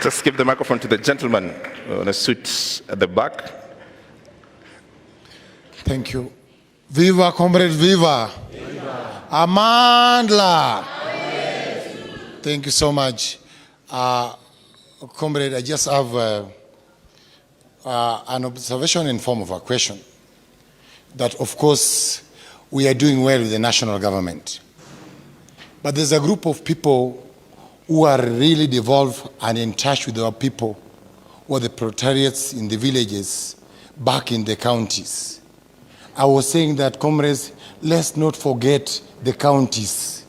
Just give the microphone to the gentleman in a suit at the back. Thank you. Viva, comrade, viva. Viva. Amandla. Thank you so much. Comrade, I just have an observation in form of a question. That, of course, we are doing well with the national government. But there's a group of people who are really devolved and in touch with our people, or the proletariats in the villages, back in the counties. I was saying that, comrades, let's not forget the counties.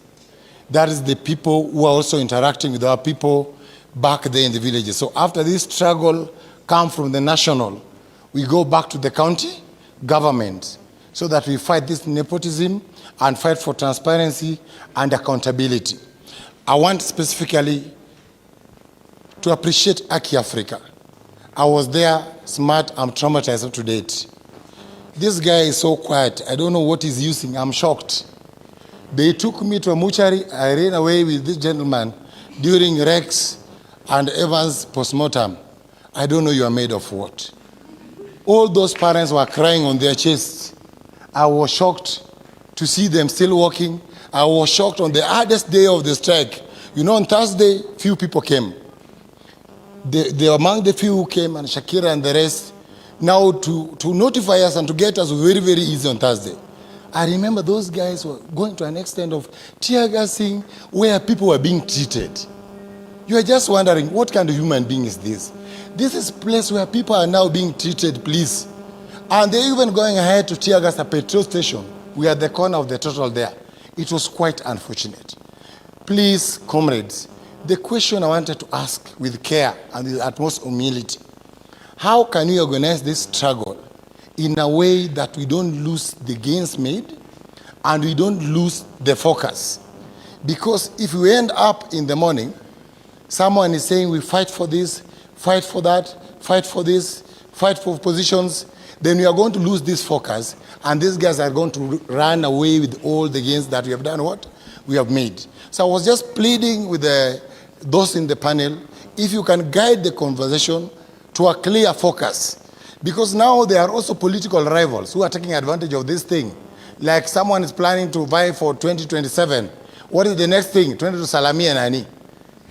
That is the people who are also interacting with our people back there in the villages. So after this struggle come from the national, we go back to the county government so that we fight this nepotism and fight for transparency and accountability. I want specifically to appreciate Aki Africa. I was there, smart, I'm traumatized up to date. This guy is so quiet, I don't know what he's using, I'm shocked. They took me to a mortuary, I ran away with this gentleman during Rex and Evans postmortem. I don't know you are made of what. All those parents were crying on their chests. I was shocked to see them still walking. I was shocked on the hardest day of the strike. You know, on Thursday, few people came. Among the few who came, and Shakira and the rest, now to notify us and to get us very, very easy on Thursday. I remember those guys were going to an extent of tear gassing where people were being treated. You are just wondering, what kind of human being is this? This is a place where people are now being treated, please. And they're even going ahead to tear gas a petrol station. We are at the corner of the total there. It was quite unfortunate. Please, comrades, the question I wanted to ask with care and with utmost humility, how can we organize this struggle in a way that we don't lose the gains made and we don't lose the focus? Because if we end up in the morning, someone is saying we fight for this, fight for that, fight for this, fight for positions, then we are going to lose this focus, and these guys are going to run away with all the gains that we have done, what? We have made. So I was just pleading with those in the panel, if you can guide the conversation to a clear focus. Because now there are also political rivals who are taking advantage of this thing. Like someone is planning to vie for 2027. What is the next thing? 20 to Salami and Ani.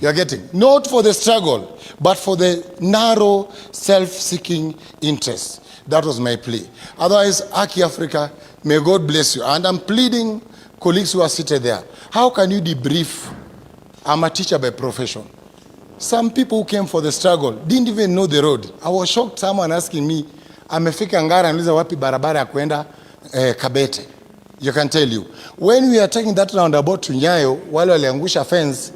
You are getting? Not for the struggle, but for the narrow, self-seeking interest. That was my plea. Otherwise, Aki Africa, may God bless you. And I'm pleading, colleagues who are seated there, how can you debrief? I'm a teacher by profession. Some people who came for the struggle didn't even know the road. I was shocked, someone asking me, amefika Ngara and wapi barabara ya kwenda Kabete. You can tell you. When we are taking that roundabout to Nyayo, wale waliangusha fence,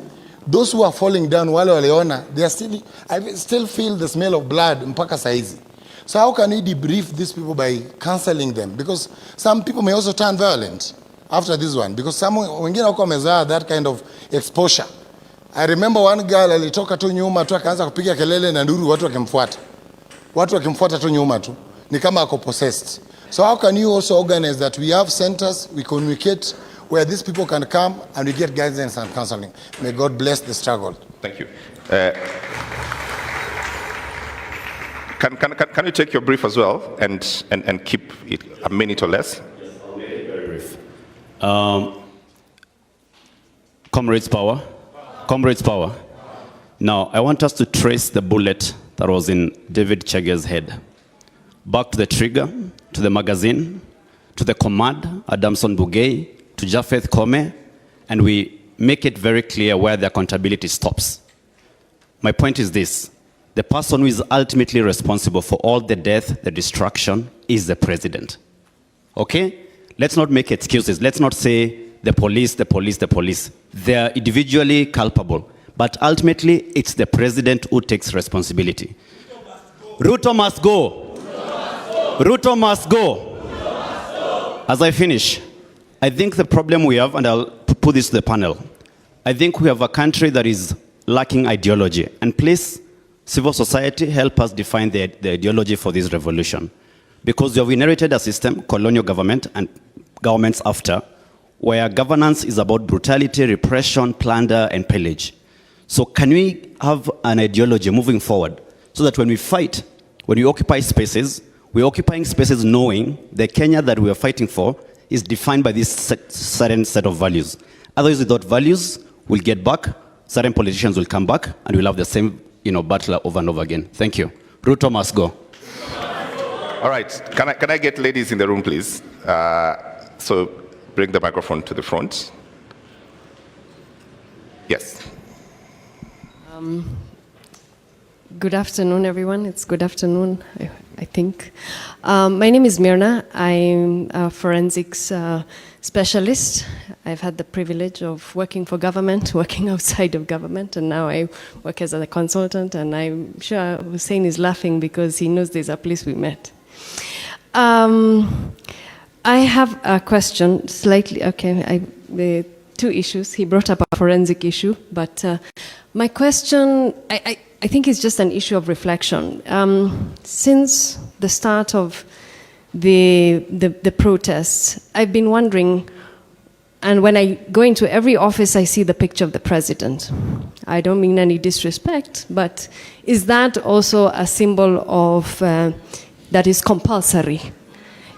those who are falling down, wale waliona, they are still, I still feel the smell of blood mpaka saizi. So how can we debrief these people by counseling them? Because some people may also turn violent after this one. Because some wengine wako wamezoea that kind of exposure. I remember one girl alitoka tu nyuma tu akaanza kupiga kelele na nduru, watu wakimfuata. Watu wakimfuata tu nyuma tu. Ni kama ako possessed. So how can you also organize that we have centers, we communicate where these people can come and we get guidance and counseling. May God bless the struggle. Thank you. Can you take your brief as well and keep it a minute or less? Yes, I'll make it very brief. Comrades power. Comrades power. Now, I want us to trace the bullet that was in David Chege's head. Back to the trigger, to the magazine, to the command, Adamson Bugay, to Japheth Koome, and we make it very clear where the accountability stops. My point is this. The person who is ultimately responsible for all the death, the destruction, is the president. Okay? Let's not make excuses. Let's not say the police, the police, the police. They are individually culpable. But ultimately, it's the president who takes responsibility. Ruto must go. Ruto must go. As I finish, I think the problem we have, and I'll put this to the panel, I think we have a country that is lacking ideology. And please, civil society, help us define the ideology for this revolution. Because we have inherited a system, colonial government and governments after, where governance is about brutality, repression, plunder, and pillage. So can we have an ideology moving forward so that when we fight, when we occupy spaces, we're occupying spaces knowing the Kenya that we are fighting for is defined by this certain set of values. Otherwise, without values, we'll get back, certain politicians will come back, and we'll have the same battle over and over again. Thank you. Ruto must go. All right. Can I get ladies in the room, please? So bring the microphone to the front. Yes. Good afternoon, everyone. It's good afternoon, I think. My name is Mirna. I'm a forensics specialist. I've had the privilege of working for government, working outside of government, and now I work as a consultant, and I'm sure Hussein is laughing because he knows there's a place we met. I have a question, slightly, the two issues. He brought up a forensic issue, but my question, I think it's just an issue of reflection. Since the start of the protests, I've been wondering, and when I go into every office, I see the picture of the president. I don't mean any disrespect, but is that also a symbol of, that is compulsory?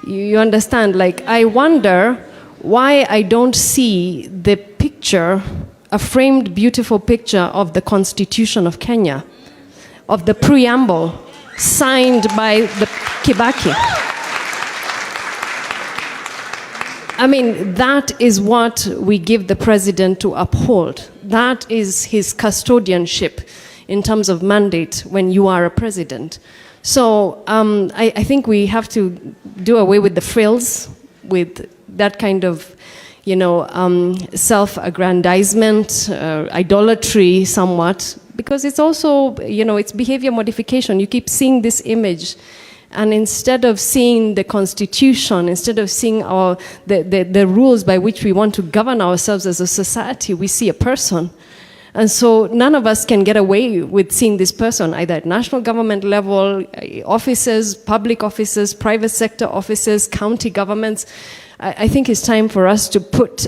You understand? Like, I wonder why I don't see the picture, a framed, beautiful picture of the Constitution of Kenya, of the preamble signed by the Kibaki. I mean, that is what we give the president to uphold. That is his custodianship in terms of mandate when you are a president. So I think we have to do away with the frills, with that kind of, self-aggrandizement, idolatry somewhat, because it's also, it's behavior modification. You keep seeing this image, and instead of seeing the Constitution, instead of seeing the rules by which we want to govern ourselves as a society, we see a person. And so none of us can get away with seeing this person, either at national government level, offices, public offices, private sector offices, county governments. I think it's time for us to put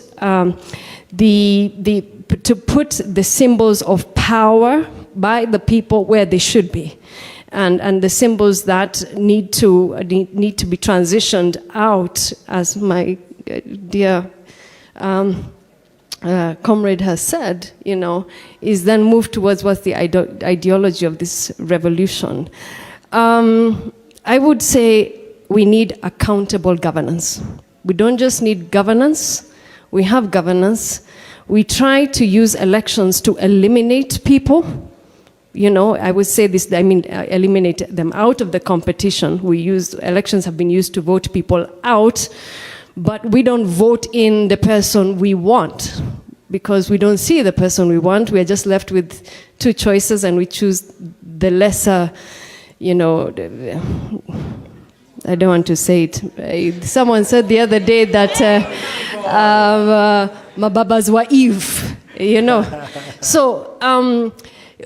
the symbols of power by the people where they should be, and the symbols that need to be transitioned out, as my dear comrade has said, is then moved towards what's the ideology of this revolution. I would say we need accountable governance. We don't just need governance, we have governance. We try to use elections to eliminate people. I would say this, eliminate them out of the competition. Elections have been used to vote people out, but we don't vote in the person we want, because we don't see the person we want. We are just left with two choices, and we choose the lesser, I don't want to say it. Someone said the other day that mababas wa Eve, So,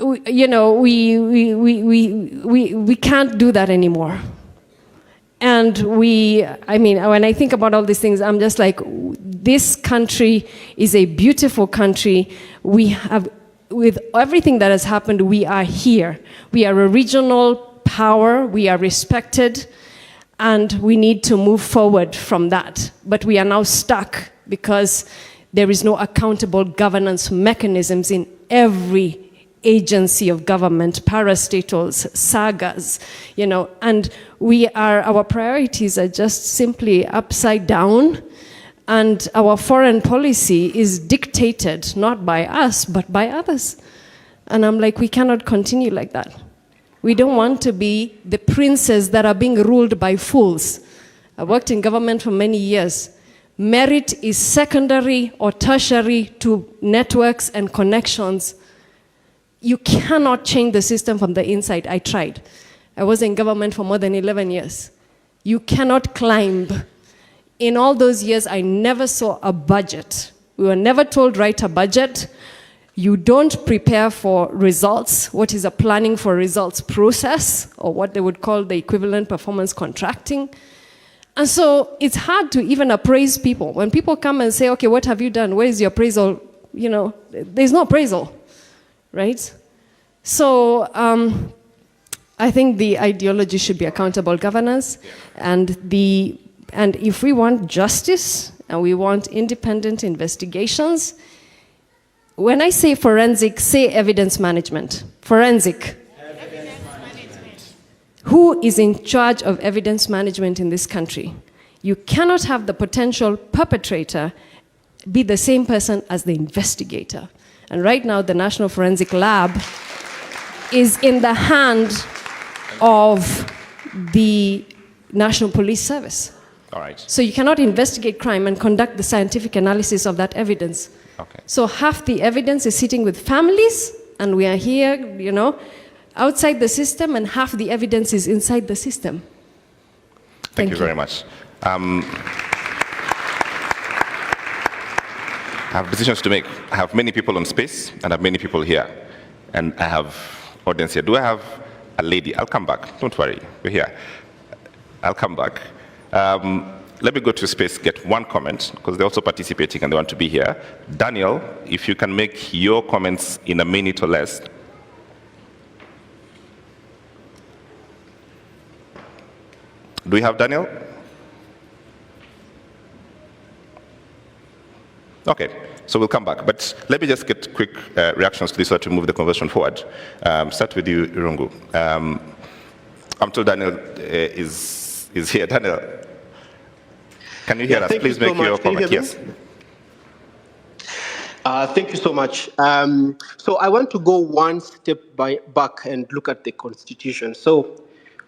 we can't do that anymore. And when I think about all these things, I'm just like, this country is a beautiful country. We have, with everything that has happened, we are here. We are a regional power. We are respected. And we need to move forward from that. But we are now stuck because there is no accountable governance mechanisms in every agency of government, parastatals, sagas, and our priorities are just simply upside down, and our foreign policy is dictated not by us, but by others. And I'm like, we cannot continue like that. We don't want to be the princes that are being ruled by fools. I worked in government for many years. Merit is secondary or tertiary to networks and connections. You cannot change the system from the inside. I tried. I was in government for more than 11 years. You cannot climb. In all those years, I never saw a budget. We were never told, write a budget. You don't prepare for results, what is a planning for results process, or what they would call the equivalent performance contracting. And so it's hard to even appraise people. When people come and say, okay, what have you done? Where is your appraisal? There's no appraisal. right? So I think the ideology should be accountable governance, and if we want justice and we want independent investigations, when I say forensic, say evidence management. Forensic. Evidence management. Who is in charge of evidence management in this country? You cannot have the potential perpetrator be the same person as the investigator. And right now, the National Forensic Lab is in the hand of the National Police Service. All right. So you cannot investigate crime and conduct the scientific analysis of that evidence. Okay. So half the evidence is sitting with families, and we are here, outside the system, and half the evidence is inside the system. Thank you very much. I have decisions to make. I have many people on space, and I have many people here. And I have audience here. Do I have a lady? I'll come back. Don't worry. We're here. I'll come back. Let me go to space, get one comment, because they're also participating and they want to be here. Daniel, if you can make your comments in a minute or less. Do we have Daniel? Okay, so we'll come back. But let me just get quick reactions to this so to move the conversation forward. Start with you, Irungu. I'm told Daniel is here. Daniel, can you hear us? Please make your comment. Yes. Thank you so much. So I want to go one step back and look at the Constitution. So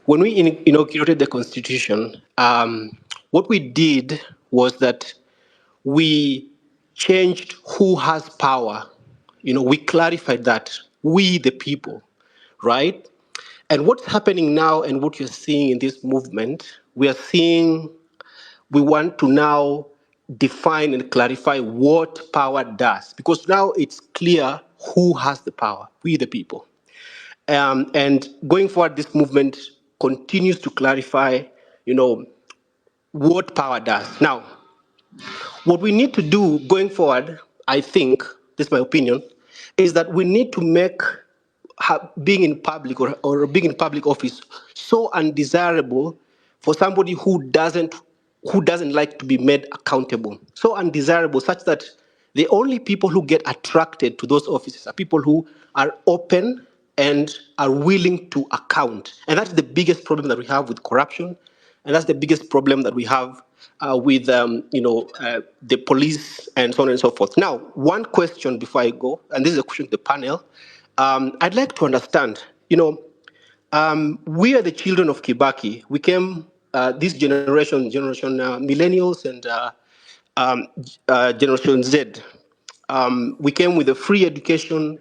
when we inaugurated the Constitution, what we did was that we changed who has power. We clarified that, we the people, right? And what's happening now and what you're seeing in this movement, we want to now define and clarify what power does, because now it's clear who has the power, we the people. And going forward, this movement continues to clarify, what power does. Now, what we need to do going forward, I think, this is my opinion, is that we need to make being in public or being in public office so undesirable for somebody who doesn't like to be made accountable. So undesirable such that the only people who get attracted to those offices are people who are open and are willing to account. And that's the biggest problem that we have with corruption. And that's the biggest problem that we have with the police and so on and so forth. Now, one question before I go, and this is a question to the panel. I'd like to understand, we are the children of Kibaki. We came, this generation millennials and Generation Z. We came with a free education,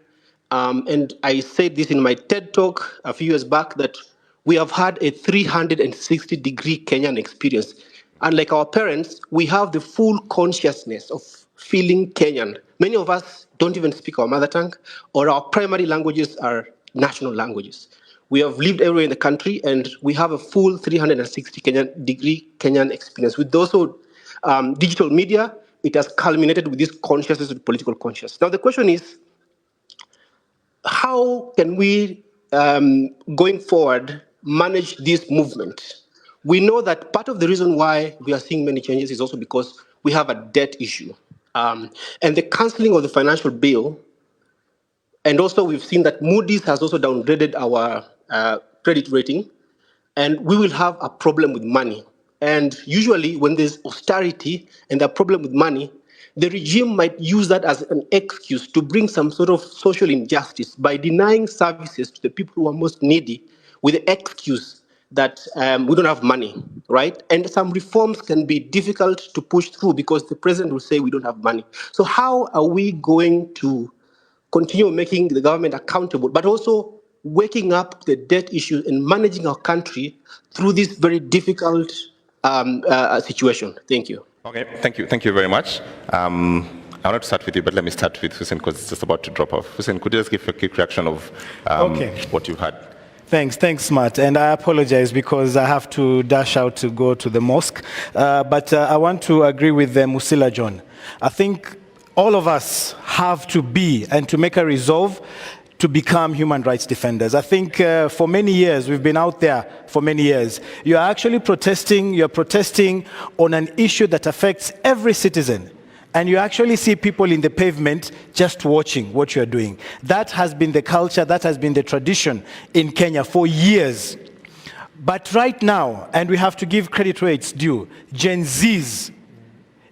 and I said this in my TED Talk a few years back, that we have had a 360-degree Kenyan experience. Unlike our parents, we have the full consciousness of feeling Kenyan. Many of us don't even speak our mother tongue, or our primary languages are national languages. We have lived everywhere in the country, and we have a full 360-degree Kenyan experience. With also digital media, it has culminated with this consciousness of political consciousness. Now, the question is, how can we, going forward, manage this movement? We know that part of the reason why we are seeing many changes is also because we have a debt issue. And the cancelling of the financial bill, and also we've seen that Moody's has also downgraded our credit rating, and we will have a problem with money. And usually when there's austerity and a problem with money, the regime might use that as an excuse to bring some sort of social injustice by denying services to the people who are most needy with the excuse that we don't have money, right? And some reforms can be difficult to push through because the president will say we don't have money. So how are we going to continue making the government accountable, but also waking up the debt issue and managing our country through this very difficult situation? Thank you. Okay, thank you very much. I want to start with you, but let me start with Hussein because it's just about to drop off. Hussein, could you just give a quick reaction of what you've had? Thanks, Matt. And I apologize because I have to dash out to go to the mosque. But I want to agree with Musila John. I think all of us have to be and to make a resolve to become human rights defenders. I think for many years, we've been out there for many years. You're actually protesting, you're protesting on an issue that affects every citizen. And you actually see people in the pavement just watching what you're doing. That has been the culture, that has been the tradition in Kenya for years. But right now, and we have to give credit where it's due, Gen Zs,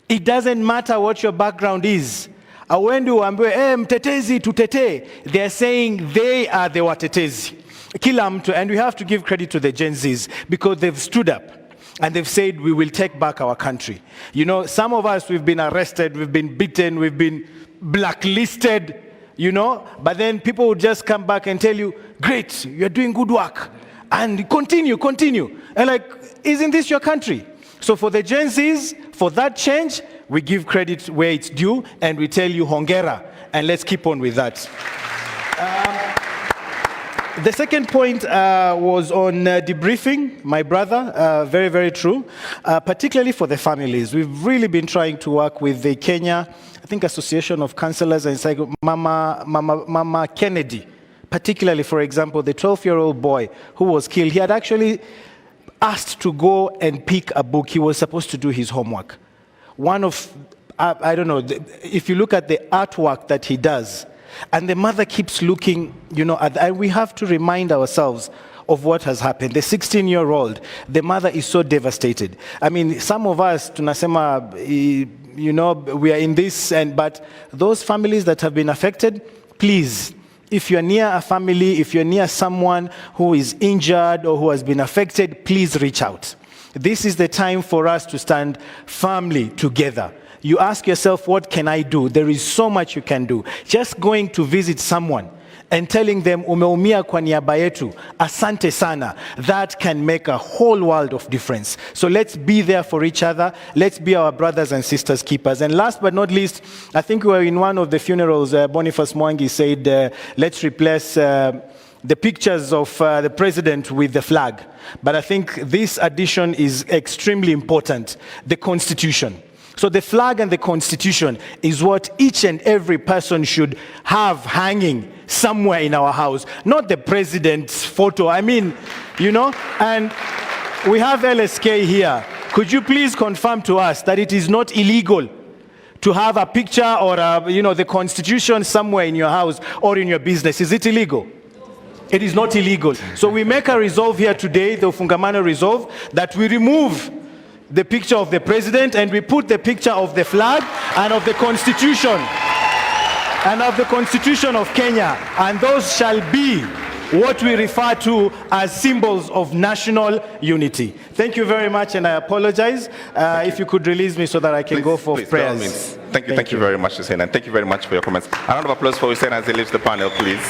it doesn't matter what your background is. Awendu wambiwe, mtetezi tutete. They're saying they are the watetezi. Kila mtu, and we have to give credit to the Gen Zs because they've stood up and they've said, we will take back our country. You know, some of us, we've been arrested, we've been beaten, we've been blacklisted, you know, but then people would just come back and tell you, great, you're doing good work. And continue. And like, isn't this your country? So for the Gen Zs, for that change, we give credit where it's due, and we tell you hongera, and let's keep on with that. The second point was on debriefing, my brother, very, very true, particularly for the families. We've really been trying to work with the Kenya, I think, Association of Counselors and Mama Kennedy, particularly, for example, the 12-year-old boy who was killed. He had actually asked to go and pick a book. He was supposed to do his homework. One of, I don't know, if you look at the artwork that he does, and the mother keeps looking, you know, and we have to remind ourselves of what has happened. The 16-year-old, the mother is so devastated. I mean, some of us, tunasema, you know, we are in this, but those families that have been affected, please, if you're near a family, if you're near someone who is injured or who has been affected, please reach out. This is the time for us to stand firmly together. You ask yourself, what can I do? There is so much you can do. Just going to visit someone and telling them, umeumia kwa niaba yetu, asante sana, that can make a whole world of difference. So let's be there for each other. Let's be our brothers and sisters keepers. And last but not least, I think we were in one of the funerals, Boniface Mwangi said, let's replace the pictures of the president with the flag. But I think this addition is extremely important, the Constitution. So the flag and the Constitution is what each and every person should have hanging somewhere in our house, not the president's photo. I mean, you know, and we have LSK here. Could you please confirm to us that it is not illegal to have a picture or, you know, the Constitution somewhere in your house or in your business? Is it illegal? It is not illegal. So we make a resolve here today, the Fungamano resolve, that we remove the picture of the president and we put the picture of the flag and of the Constitution of Kenya, and those shall be what we refer to as symbols of national unity. Thank you very much, and I apologize. If you could release me so that I can go for prayers. Thank you very much, Hussein, and thank you very much for your comments. A round of applause for Hussein as he leaves the panel, please.